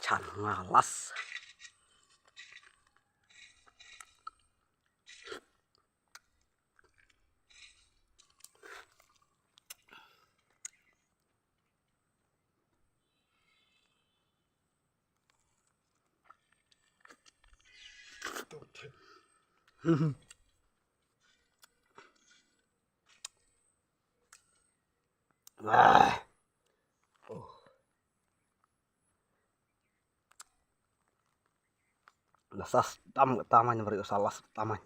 Can ngalas. Dasas tam tamanya beri salas tamanya.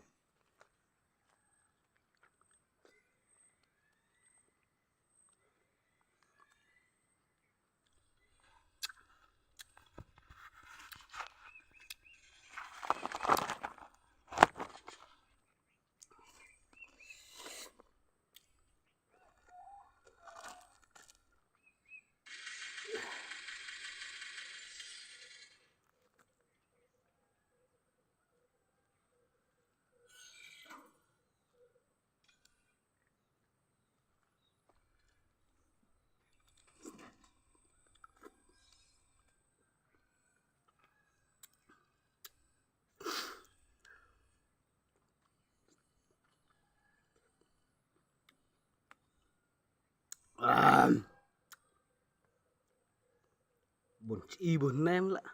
Bun ibu nem lah.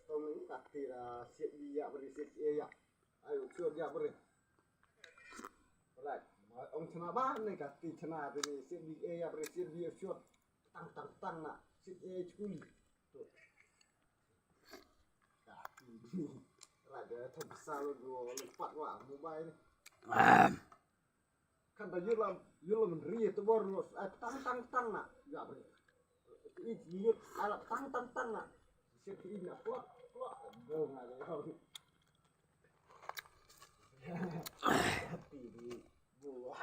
Tông những tạc thì là xịn đi ạ, beri xịn e ạ, ai cũng chưa ạ beri. Lại ông chana ba này cả thì chana thì xịn đi e ạ, beri xịn đi chưa tăng nè, xịn e chui. Cả thì lại để thùng sao rồi phát quả mobile này. Kan tadi là mình ria tu baru tăng nè, dạ beri. Ít gì ala tăng nè. Xịn đi nè, quá. Gồm là cái không thì bùa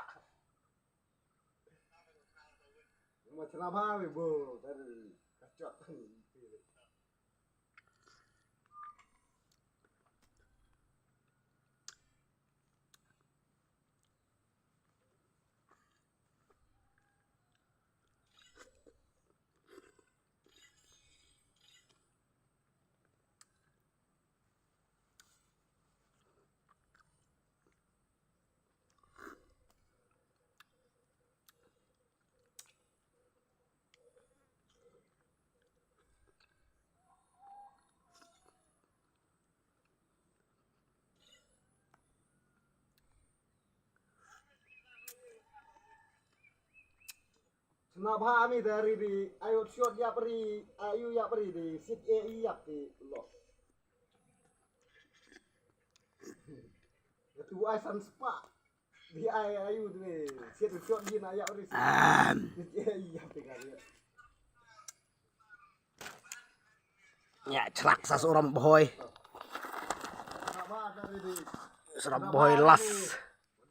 mà chả ba về bùa cái chọn Kenapa kami dari di ayo shot ya peri ayu ya peri di sit e ya di lo itu asan spa di ayu di sit shot di na ya peri sit e ya di kali Ya celak seorang boy. Kenapa dari di Seorang boy las.